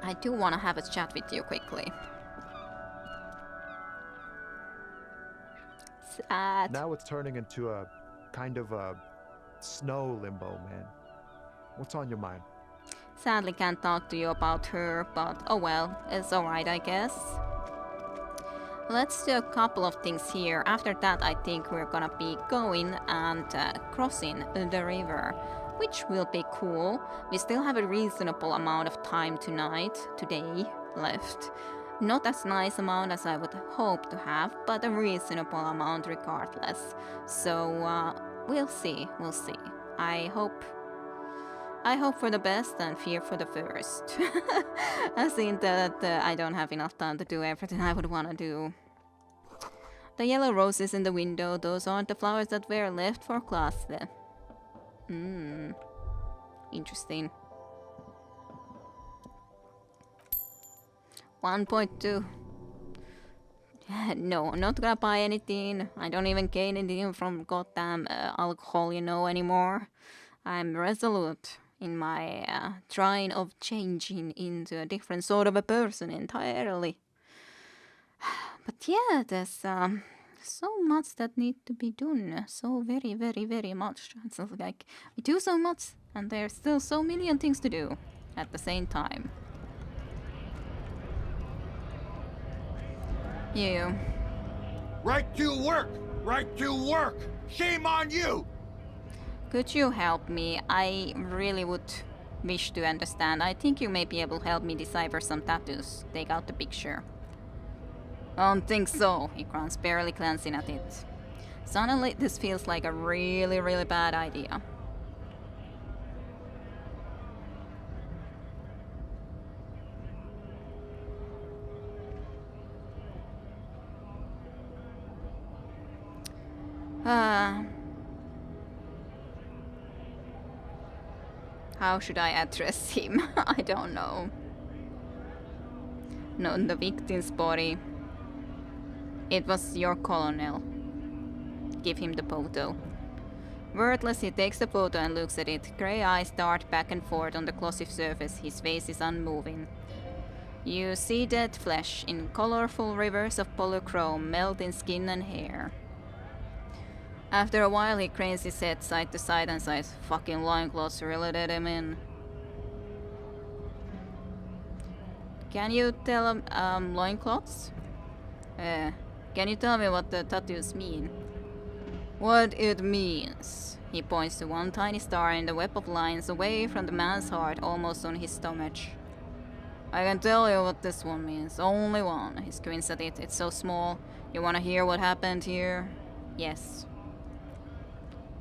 I do want to have a chat with you quickly. Sad. Now it's turning into a kind of a snow limbo, man. What's on your mind? Sadly can't talk to you about her, but oh well, it's alright I guess. Let's do a couple of things here. After that I think we're gonna be going and crossing the river, which will be cool. We still have a reasonable amount of time today, left. Not as nice amount as I would hope to have, but a reasonable amount regardless. So we'll see. I hope for the best and fear for the worst. I think that I don't have enough time to do everything I would want to do. The yellow roses in the window, those aren't the flowers that were left for class. Interesting. 1.2. No, I'm not gonna buy anything. I don't even gain anything from goddamn alcohol, anymore. I'm resolute in my trying of changing into a different sort of a person entirely. But yeah, there's so much that need to be done. So very, very, very much. It's like we do so much, and there's still so million things to do at the same time. You. Right to work! Right to work! Shame on you! Could you help me? I really would wish to understand. I think you may be able to help me decipher some tattoos. Take out the picture. I don't think so, he grunts, barely glancing at it. Suddenly, this feels like a really, really bad idea. How should I address him? I don't know. Not the victim's body. It was your colonel. Give him the photo. Wordless, he takes the photo and looks at it. Grey eyes dart back and forth on the glossy surface. His face is unmoving. You see dead flesh in colorful rivers of polychrome melt in skin and hair. After a while, he cranes his head side to side and sighs. Fucking loincloths really did him in. Can you tell him, loincloths? Can you tell me what the tattoos mean? What it means. He points to one tiny star in the web of lines away from the man's heart, almost on his stomach. I can tell you what this one means. Only one. He squints at it. It's so small. You wanna hear what happened here? Yes.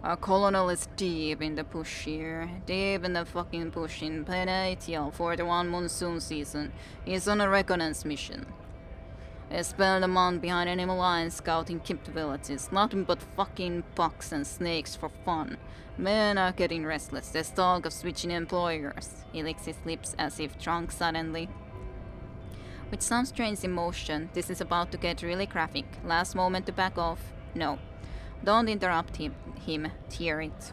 Our colonel is deep in the bush here. Deep in the fucking bush in Penatial for the one monsoon season. He's on a reconnaissance mission. He spent a month behind enemy lines scouting kept villages. Nothing but fucking bugs and snakes for fun. Men are getting restless. There's talk of switching employers. He licks his lips as if drunk suddenly. With some strange emotion, this is about to get really graphic. Last moment to back off. No. Don't interrupt him, tear it.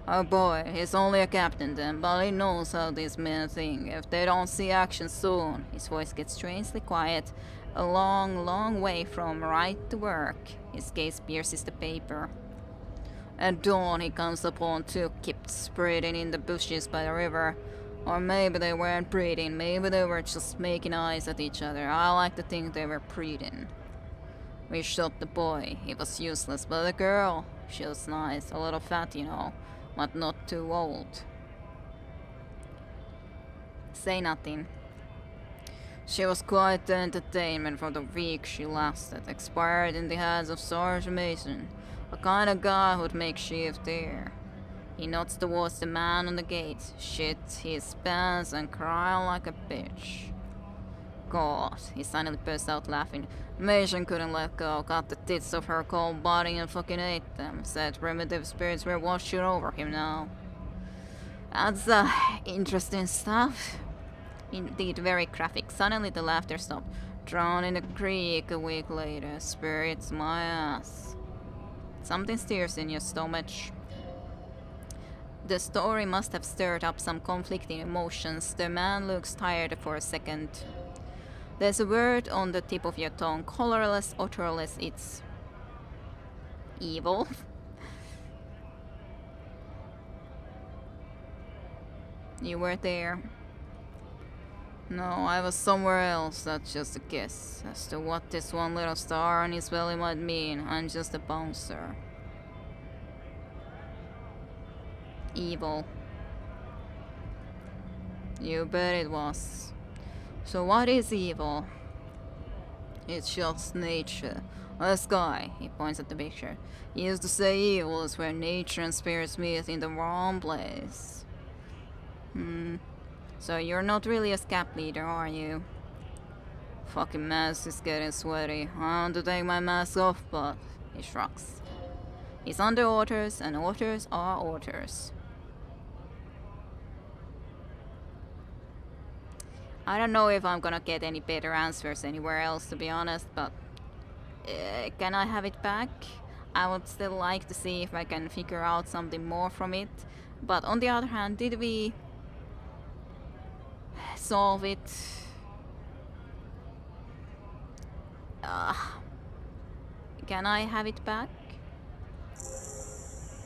Oh boy, he's only a captain then, but he knows how these men think. If they don't see action soon, his voice gets strangely quiet, a long, long way from right to work. His gaze pierces the paper. At dawn, he comes upon two Kipts breeding in the bushes by the river. Or maybe they weren't breeding, maybe they were just making eyes at each other. I like to think they were breeding. We shot the boy. He was useless, but the girl, she was nice, a little fat, but not too old. Say nothing. She was quite the entertainment for the week she lasted, expired in the hands of Sergeant Mason, a kind of guy who'd make shift there. He nods towards the man on the gate, shit his pants and crying like a bitch. God, he suddenly burst out laughing. Mason couldn't let go, got the tits of her cold body and fucking ate them. Said primitive spirits were watching over him now. That's interesting stuff. Indeed, very graphic. Suddenly the laughter stopped. Drowned in the creek a week later. Spirits my ass. Something stirs in your stomach. The story must have stirred up some conflicting emotions. The man looks tired for a second. There's a word on the tip of your tongue. Colorless, odorless, it's... evil? You were there. No, I was somewhere else. That's just a guess. As to what this one little star on his belly might mean, I'm just a bouncer. Evil. You bet it was. So what is evil? It's just nature. This guy, he points at the picture, he used to say evil is where nature and spirits meet in the wrong place. So you're not really a scap leader, are you? Fucking mask is getting sweaty. I want to take my mask off, but he shrugs. He's under orders, and orders are orders. I don't know if I'm gonna get any better answers anywhere else, to be honest, but can I have it back? I would still like to see if I can figure out something more from it. But on the other hand, did we solve it? Can I have it back?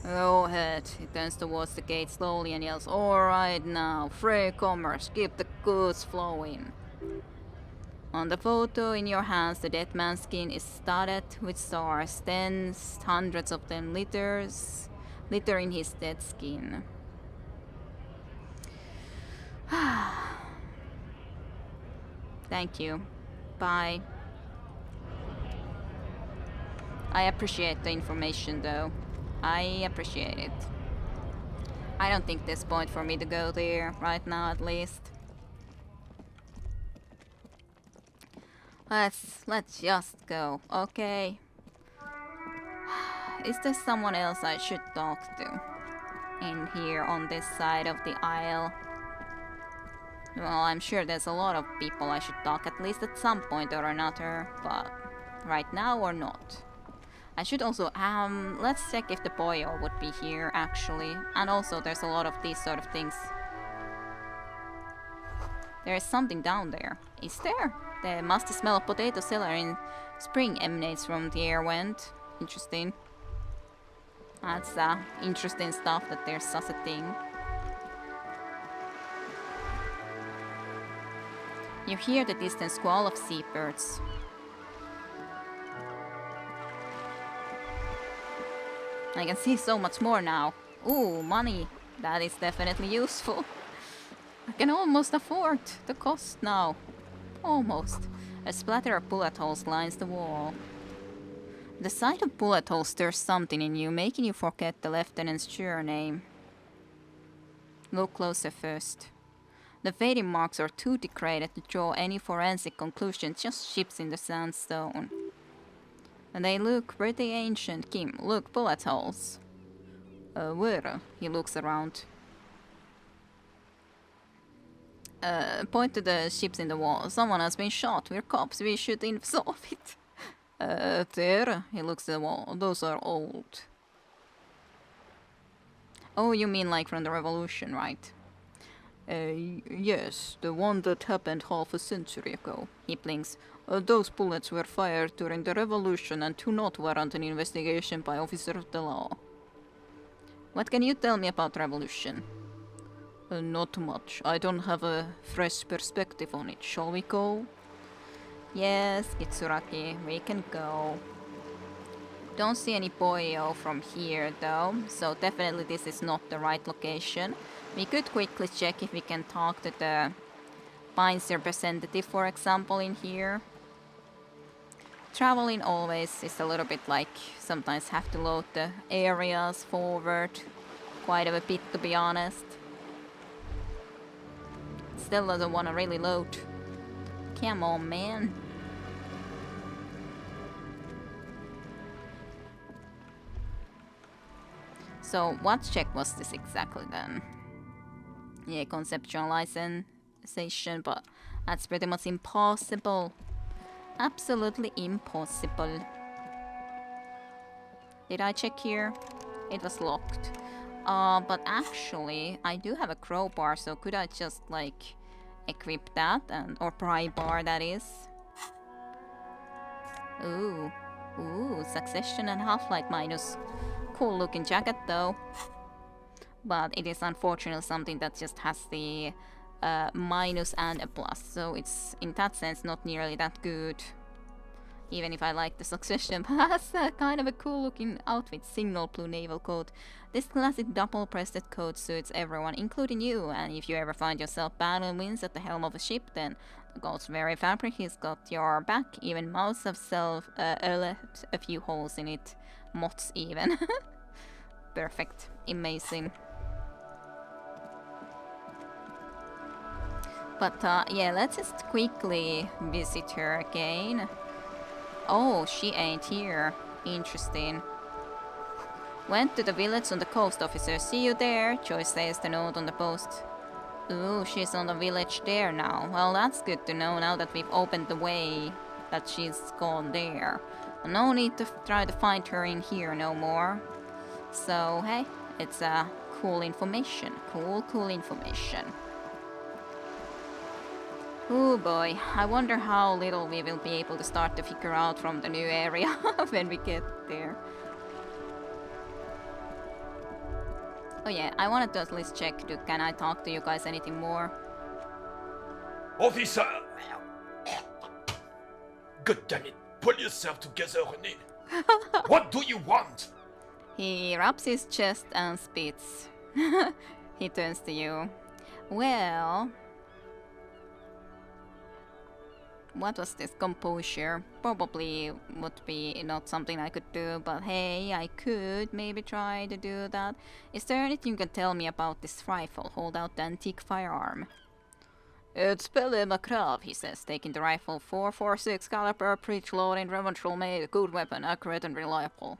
Go ahead. He turns towards the gate slowly and yells, "Alright now, free commerce, keep the goods flowing." On the photo in your hands, the dead man's skin is studded with stars, tens, hundreds of them littering his dead skin. Thank you. Bye. I appreciate the information though. I appreciate it. I don't think there's point for me to go there, right now at least. Let's just go, okay? Is there someone else I should talk to? In here on this side of the aisle? Well, I'm sure there's a lot of people I should talk at least at some point or another, but right now or not. I should also, let's check if the boyo would be here, actually. And also, there's a lot of these sort of things. There is something down there. Is there? The musty smell of potato cellar in spring emanates from the air vent. Interesting. That's interesting stuff that there's such a thing. You hear the distant squall of seabirds. I can see so much more now. Ooh, money. That is definitely useful. I can almost afford the cost now. Almost. A splatter of bullet holes lines the wall. The sight of bullet holes stirs something in you, making you forget the lieutenant's surname. Look closer first. The fading marks are too degraded to draw any forensic conclusion, just chips in the sandstone. And they look pretty ancient. Kim, look, bullet holes. Where? He looks around. Point to the ships in the wall. Someone has been shot. We're cops. We should solve it. There. He looks at the wall. Those are old. Oh, you mean like from the revolution, right? Yes, the one that happened half a century ago. He blinks. Those bullets were fired during the revolution and do not warrant an investigation by officers of the law. What can you tell me about revolution? Not much. I don't have a fresh perspective on it. Shall we go? Yes, Kitsuraki, we can go. Don't see any boyo from here though, so definitely this is not the right location. We could quickly check if we can talk to the Pines representative, for example, in here. Traveling always is a little bit like sometimes have to load the areas forward quite a bit, to be honest. Still doesn't want to really load. Come on, man. So what check was this exactly then? Yeah, conceptualization, but that's pretty much impossible. Absolutely impossible. Did I check here? It was locked. But actually, I do have a crowbar, so could I just, like, equip that? Or pry bar, that is. Ooh. Ooh, Succession and Half-Light minus. Cool looking jacket, though. But it is unfortunately something that just has the minus and a plus, so it's in that sense not nearly that good. Even if I like the Succession, but that's kind of a cool looking outfit. Signal blue naval coat. This classic double breasted coat suits everyone, including you, and if you ever find yourself battle wins at the helm of a ship, then the coat's very fabric has got your back. Even mouse have left a few holes in it. Moths even. Perfect. Amazing. But yeah, let's just quickly visit her again. Oh, she ain't here. Interesting. Went to the village on the coast, officer. See you there, Joyce says the note on the post. Ooh, she's on the village there now. Well, that's good to know now that we've opened the way that she's gone there. No need to try to find her in here no more. So, hey, it's cool information. Cool information. Oh boy, I wonder how little we will be able to start to figure out from the new area when we get there. Oh yeah, I wanted to at least check, can I talk to you guys anything more? Officer! God damn it, pull yourself together, René. What do you want? He rubs his chest and spits. He turns to you. Well... what was this? Composure? Probably would be not something I could do, but hey, I could maybe try to do that. Is there anything you can tell me about this rifle? Hold out the antique firearm. It's Pele Makrav, he says, taking the rifle. 4.46 caliber, breech-loading, reverential made, good weapon, accurate and reliable.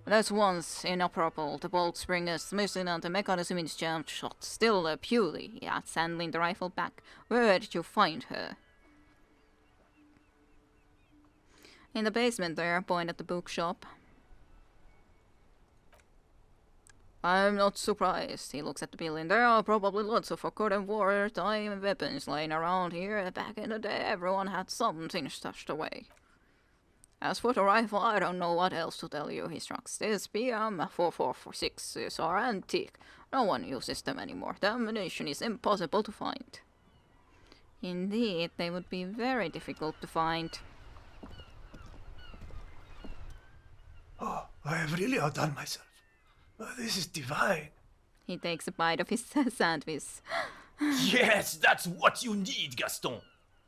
That's once inoperable. The bolt spring is missing and the mechanism is jammed shut. Still a Pewley. Yeah, handling the rifle back. Where did you find her? In the basement there, point at the bookshop. I'm not surprised. He looks at the building. There are probably lots of forgotten wartime weapons lying around here. Back in the day, everyone had something stashed away. As for the rifle, I don't know what else to tell you, he shrugs. This PM4446 are antique. No one uses them anymore. The ammunition is impossible to find. Indeed, they would be very difficult to find. Oh, I have really outdone myself. This is divine. He takes a bite of his sandwich. Yes, that's what you need, Gaston.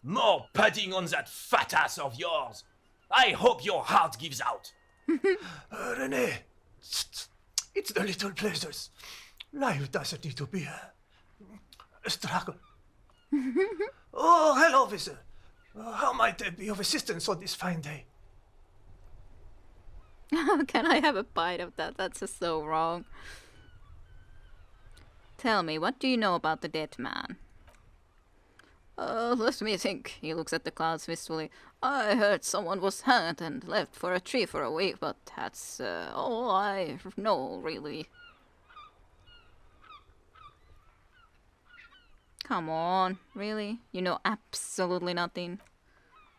More padding on that fat ass of yours. I hope your heart gives out. René, it's the little pleasures. Life doesn't need to be a struggle. Oh, hello, officer. How might I be of assistance on this fine day? Can I have a bite of that? That's just so wrong. Tell me, what do you know about the dead man? Let me think. He looks at the clouds wistfully. I heard someone was hanged and left for a tree for a week, but that's all I know, really. Come on, really? You know absolutely nothing?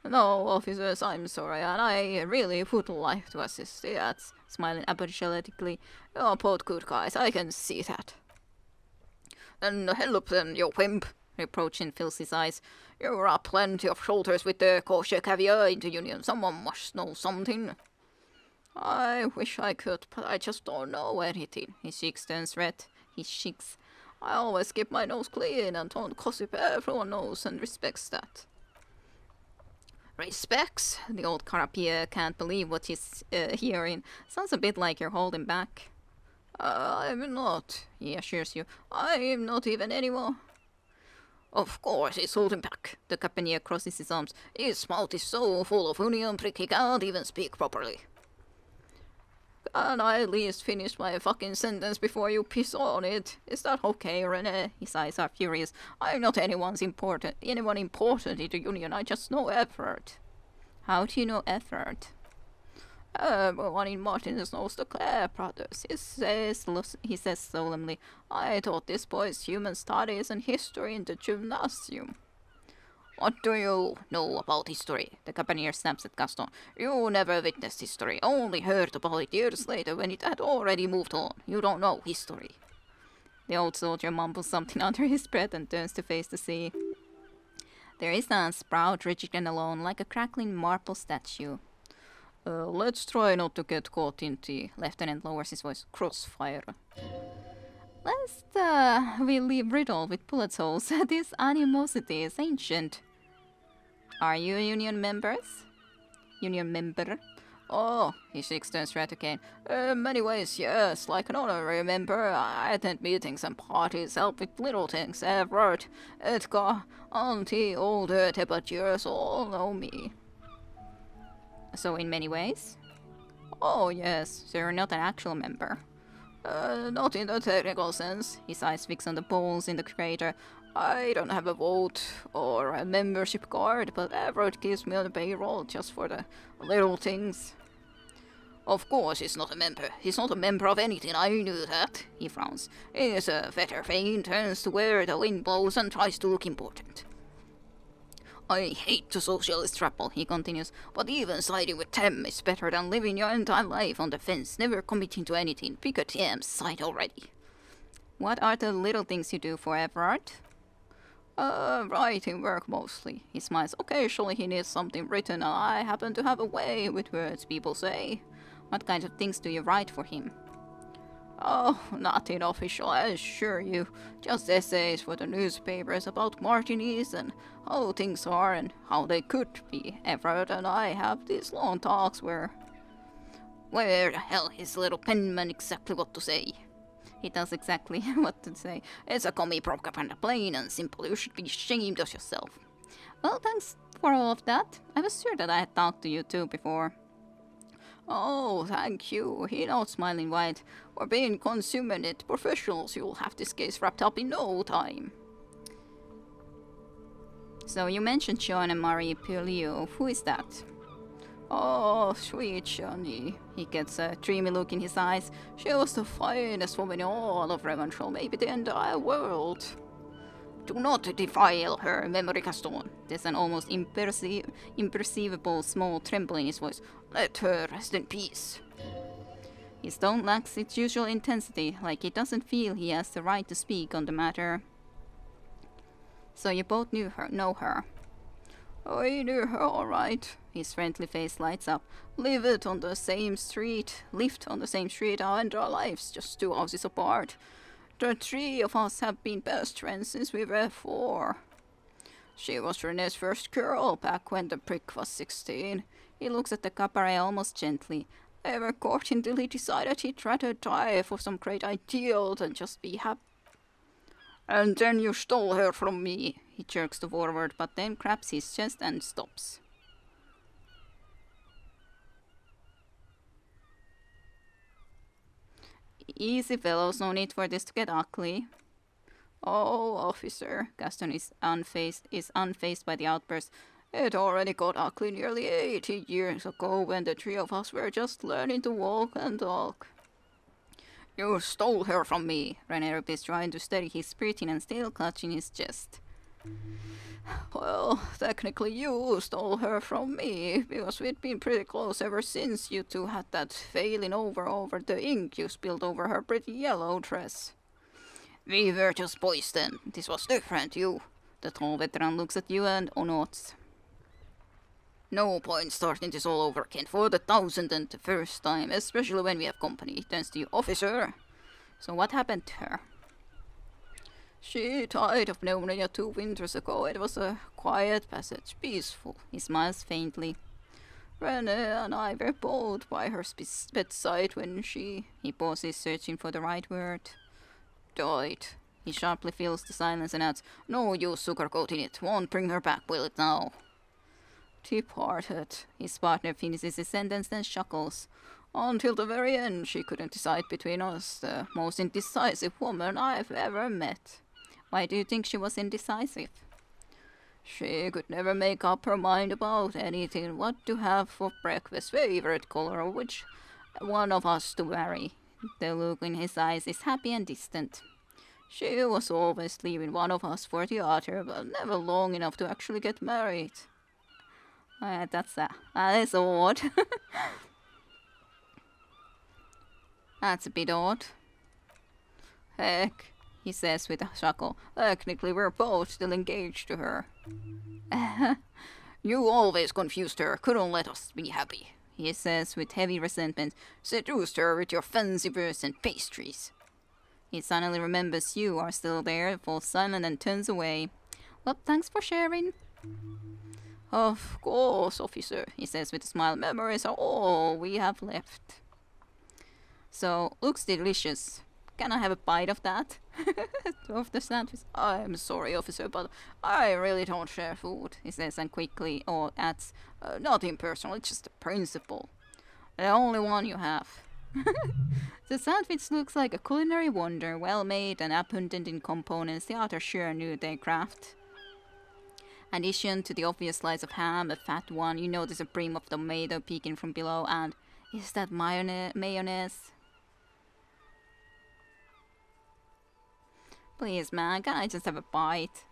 No, officers, I'm sorry, and I really would like to assist. Yes, smiling apologetically. You're both good guys, I can see that. Then help then, you wimp. Reproaching fills his eyes. You're up plenty of shoulders with the kosher caviar in the Union. Someone must know something. I wish I could, but I just don't know anything. His cheeks turns red. His cheeks. I always keep my nose clean and don't gossip. Everyone knows and respects that. Respects? The old carapier can't believe what he's hearing. Sounds a bit like you're holding back. I'm not, he assures you. I'm not even anymore. Of course he's holding back. The Capenier crosses his arms. His mouth is so full of onion prick he can't even speak properly. Can I at least finish my fucking sentence before you piss on it? Is that okay, René? His eyes are furious. I'm not anyone important in the Union. I just know effort. How do you know effort? One in Martin's knows the Clare brothers. He says solemnly, I taught these boys human studies and history in the gymnasium. What do you know about history? The campaigner snaps at Gaston. You never witnessed history, only heard about it years later when it had already moved on. You don't know history. The old soldier mumbles something under his breath and turns to face the sea. There is a sprout rigid and alone, like a crackling marble statue. Let's try not to get caught in the lieutenant lowers his voice. Crossfire. Lest we leave riddled with bullet holes, this animosity is ancient. Are you union members? Union member? Oh, he shakes turns right again. In many ways, yes, like an honorary member. I attend meetings and parties, help with little things. Everett, Edgar, Auntie, older debatteers all know me. So in many ways? Oh yes, so you're not an actual member. Not in the technical sense. His eyes fix on the balls in the crater. I don't have a vote or a membership card, but Everett gives me on the payroll just for the little things. Of course he's not a member. He's not a member of anything, I knew that. He frowns. He's a veteran vein, turns to where the wind blows and tries to look important. I hate the socialist rabble, he continues, but even siding with them is better than living your entire life on the fence, never committing to anything. Pick a damn side already. What are the little things you do for Everard? Writing work mostly. He smiles. Occasionally he needs something written, and I happen to have a way with words, people say. What kind of things do you write for him? Oh, nothing official, I assure you. Just essays for the newspapers about Martinez and how things are and how they could be. Everett and I have these long talks where the hell is little penman exactly what to say? He tells exactly what to say. It's a commie propaganda, plain and simple. You should be ashamed of yourself. Well, thanks for all of that. I was sure that I had talked to you too before. Oh, thank you, he nods, smiling wide. We're being consummate professionals. You'll have this case wrapped up in no time. So you mentioned Joanna Marie Puliu. Who is that? Oh, sweet Johnny. He gets a dreamy look in his eyes. She was the finest woman in all of Revengeful, maybe the entire world. Do not defile her memory, Gaston. There's an almost imperceivable small tremble in his voice. Let her rest in peace. His tone lacks its usual intensity, like he doesn't feel he has the right to speak on the matter. So you both know her. I knew her all right. His friendly face lights up. Lived on the same street, our entire lives, just 2 houses apart. The 3 of us have been best friends since we were 4. She was Renee's first girl back when the prick was 16. He looks at the cabaret almost gently. They were courting till he decided he'd rather die for some great ideal than just be happy. And then you stole her from me. He jerks forward, but then grabs his chest and stops. Easy fellows, no need for this to get ugly. Oh, officer, Gaston is unfazed by the outburst. It already got ugly nearly 80 years ago when the 3 of us were just learning to walk and talk. You stole her from me, René is trying to steady his breathing and still clutching his chest. Well, technically you stole her from me, because we'd been pretty close ever since you 2 had that failing over the ink you spilled over her pretty yellow dress. We were just boys then. This was different, you. The tall veteran looks at you and nods. No point starting this all over again for the 1001st time, especially when we have company. Turns to you, officer. So what happened to her? She died of pneumonia 2 winters ago. It was a quiet passage, peaceful. He smiles faintly. René and I were both by her bedside when she... He pauses, searching for the right word. Died. He sharply fills the silence and adds, no use sugarcoating it. Won't bring her back, will it now? Departed. His partner finishes his sentence, then chuckles. Until the very end, she couldn't decide between us. The most indecisive woman I've ever met. Why do you think she was indecisive? She could never make up her mind about anything, what to have for breakfast, favorite color, or which one of us to marry. The look in his eyes is happy and distant. She was always leaving one of us for the other, but never long enough to actually get married. That is odd. That's a bit odd. Heck, he says with a chuckle. Technically, we're both still engaged to her. You always confused her, couldn't let us be happy, he says with heavy resentment. Seduced her with your fancy verse and pastries. He suddenly remembers you are still there, falls silent and turns away. Well, thanks for sharing. Of course, officer, he says with a smile. Memories are all we have left. So, looks delicious. Can I have a bite of that? Of the sandwich? I'm sorry, officer, but I really don't share food, he says, and quickly adds, nothing personal, it's just a principle. The only one you have. The sandwich looks like a culinary wonder, well made and abundant in components the author sure knew their craft. Addition to the obvious slice of ham, a fat one, you notice a brim of tomato peeking from below, and is that mayonnaise? Please, man, can I just have a bite?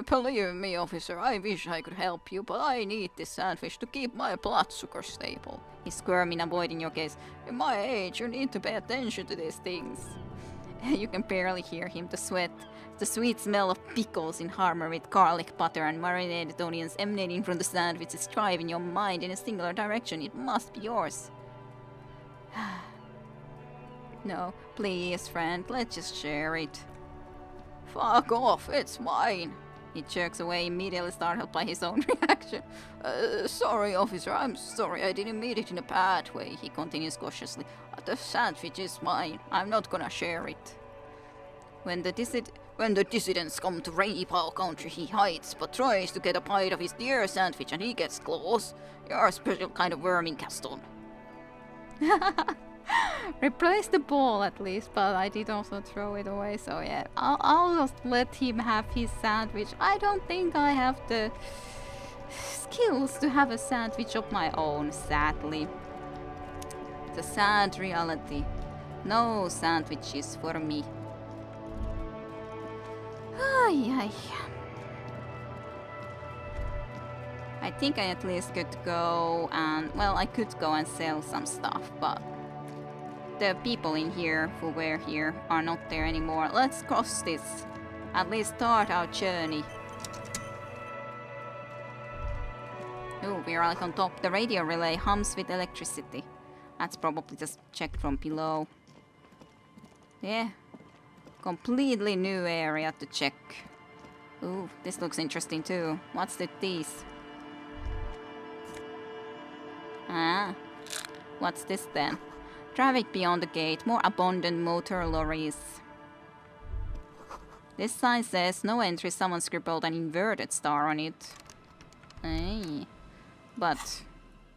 Believe me, officer, I wish I could help you, but I need this sandwich to keep my blood sugar stable. He's squirming, avoiding your gaze. In my age, you need to pay attention to these things. You can barely hear him, the sweet smell of pickles in harmony with garlic butter and marinated onions emanating from the sandwich is driving your mind in a singular direction. It must be yours. No, please, friend, let's just share it. Fuck off, it's mine. He jerks away, immediately startled by his own reaction. Sorry, officer, I'm sorry, I didn't mean it in a bad way, he continues cautiously. The sandwich is mine, I'm not gonna share it. When the dissidents come to rape our country, he hides, but tries to get a bite of his dear sandwich and he gets close. You're a special kind of worm in Gaston. Replace the ball at least, but I did also throw it away, so yeah. I'll just let him have his sandwich. I don't think I have the skills to have a sandwich of my own, sadly. The sad reality. No sandwiches for me. Ay. I think I at least could go and, well, I could go and sell some stuff, but the people in here who were here are not there anymore. Let's cross this. At least start our journey. Oh, we are like on top. The radio relay hums with electricity. That's probably just checked from below. Yeah. Completely new area to check. Ooh, this looks interesting too. What's these? What's this then? Traffic beyond the gate, more abundant motor lorries. This sign says no entry, someone scribbled an inverted star on it. Hey. But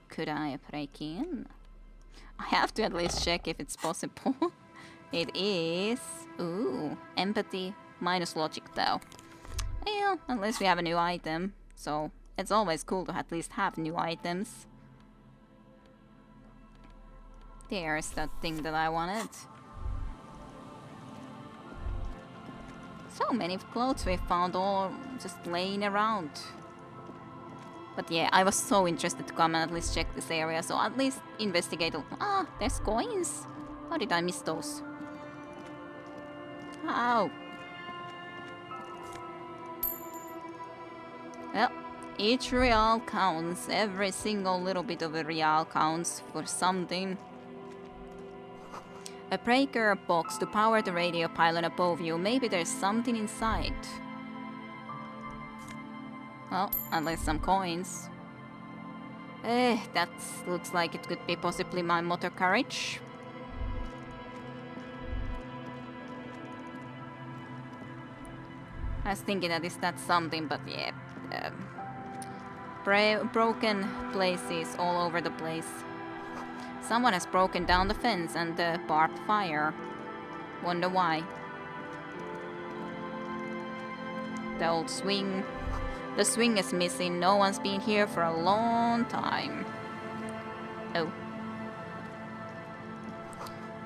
could I break in? I have to at least check if it's possible. It is. Ooh, empathy minus logic though. Yeah, unless we have a new item. So it's always cool to at least have new items. There's that thing that I wanted. So many clothes we found all just laying around. But yeah, I was so interested to come and at least check this area, so at least investigate. Ah, there's coins. How did I miss those? Ow. Well, each real counts. Every single little bit of a real counts for something. A breaker box to power the radio pylon above you. Maybe there's something inside. Well, at least some coins. That looks like it could be possibly my motor carriage. I was thinking that that's something, but yeah. Broken places all over the place. Someone has broken down the fence and the barbed wire. Wonder why. the old swing. The swing is missing. No one's been here for a long time. Oh.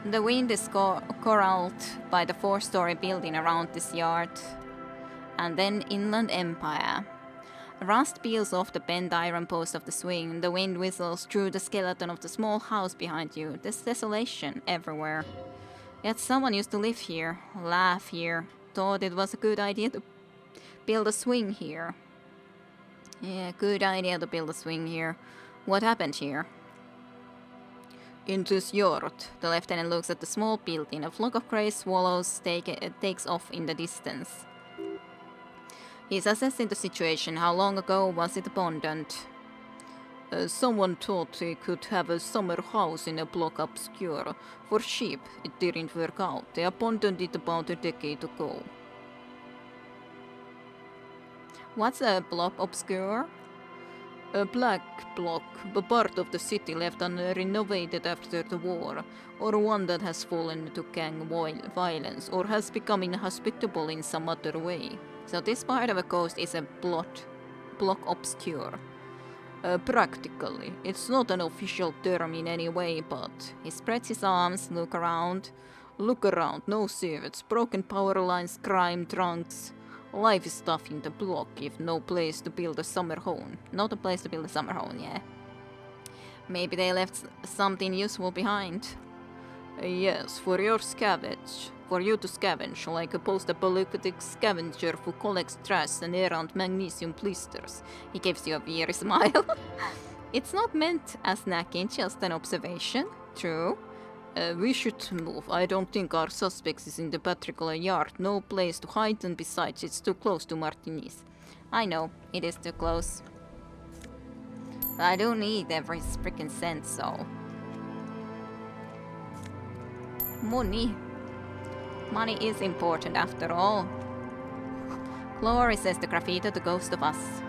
The wind is corralled by the 4-story building around this yard. And then Inland Empire. Rust peels off the bent iron post of the swing. The wind whistles through the skeleton of the small house behind you. There's desolation everywhere. Yet someone used to live here, laugh here, thought it was a good idea to build a swing here. Yeah, good idea to build a swing here. What happened here? In this yard, the lieutenant looks at the small building. A flock of grey swallows takes off in the distance. He's assessing the situation. How long ago was it abandoned? Someone thought they could have a summer house in a block obscure. For sheep, it didn't work out. They abandoned it about a decade ago. What's a block obscure? A black block, a part of the city left unrenovated after the war, or one that has fallen into gang violence, or has become inhospitable in some other way. So this part of the coast is a block obscure. Practically. It's not an official term in any way, but he spreads his arms, look around, no sewers, broken power lines, crime, drunks. Life is tough in the block, if no place to build a summer home. Not a place to build a summer home, yeah. Maybe they left something useful behind. Yes, for you to scavenge, like a post-apocalyptic scavenger who collects trash and errant magnesium blisters. He gives you a weary smile. It's not meant as snacking, just an observation. True. We should move. I don't think our suspects is in the particular yard. No place to hide, and besides, it's too close to Martinis. I know, it is too close. I don't need every freaking cent, so... Money. Money is important after all. Glory says the graffiti, the ghost of us.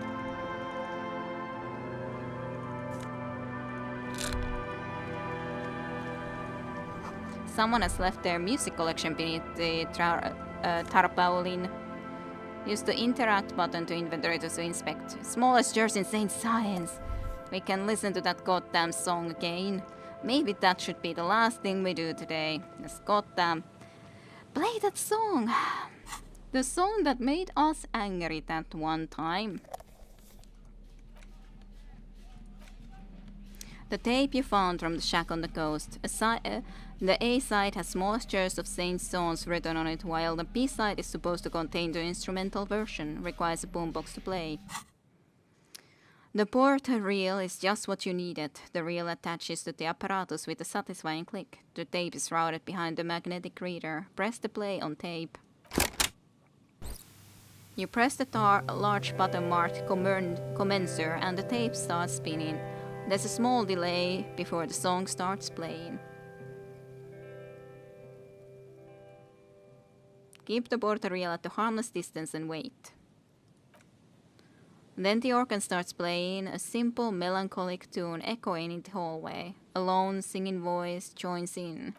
Someone has left their music collection beneath the tarpaulin. Use the interact button to inventory to inspect. Smallest jars insane science. We can listen to that goddamn song again. Maybe that should be the last thing we do today. This goddamn... Play that song! The song that made us angry that one time. The tape you found from the shack on the coast. The A-side has small shares of Saint songs written on it, while the B-side is supposed to contain the instrumental version, requires a boombox to play. The port reel is just what you needed. The reel attaches to the apparatus with a satisfying click. The tape is routed behind the magnetic reader. Press the play on tape. You press the large button marked commencer and the tape starts spinning. There's a small delay before the song starts playing. Keep the port reel at a harmless distance and wait. Then the organ starts playing, a simple melancholic tune echoing in the hallway. A lone singing voice joins in,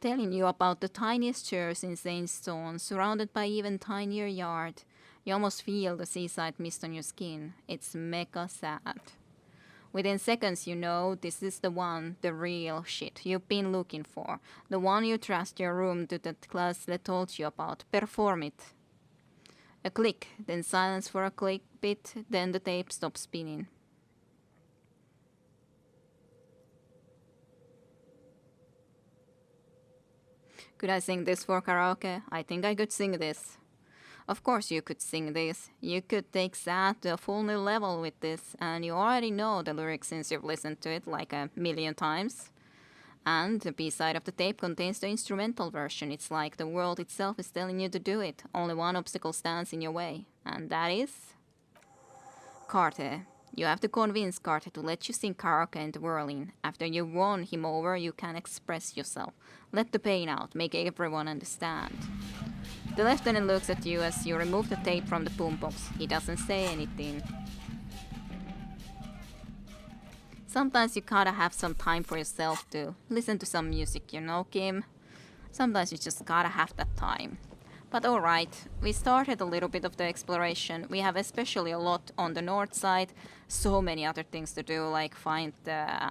telling you about the tiniest church in Saint Stone, surrounded by even tinier yard. You almost feel the seaside mist on your skin. It's mega sad. Within seconds you know this is the one, the real shit you've been looking for. The one you trust your room to that class that told you about. Perform it. A click, then silence for a click bit, then the tape stops spinning. Could I sing this for karaoke? I think I could sing this. Of course you could sing this. You could take sad to a full new level with this, and you already know the lyrics since you've listened to it like a million times. And the B-side of the tape contains the instrumental version. It's like the world itself is telling you to do it. Only one obstacle stands in your way, and that is... Carter. You have to convince Carter to let you sing karaoke and whirling. After you've won him over, you can express yourself. Let the pain out, make everyone understand. The lieutenant looks at you as you remove the tape from the boombox. He doesn't say anything. Sometimes you gotta have some time for yourself to listen to some music, you know, Kim? Sometimes you just gotta have that time. But alright, we started a little bit of the exploration. We have especially a lot on the north side. So many other things to do, like find the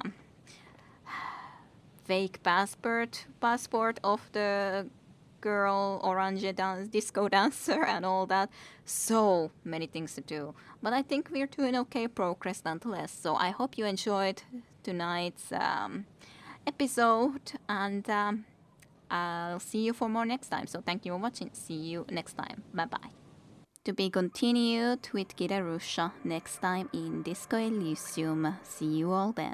fake passport of the girl orange disco dancer and all that. So many things to do. But I think we're doing okay progress nonetheless. So I hope you enjoyed tonight's episode, and I'll see you for more next time. So thank you for watching. See you next time. Bye bye. To be continued with Kira Rusha next time in Disco Elysium. See you all then.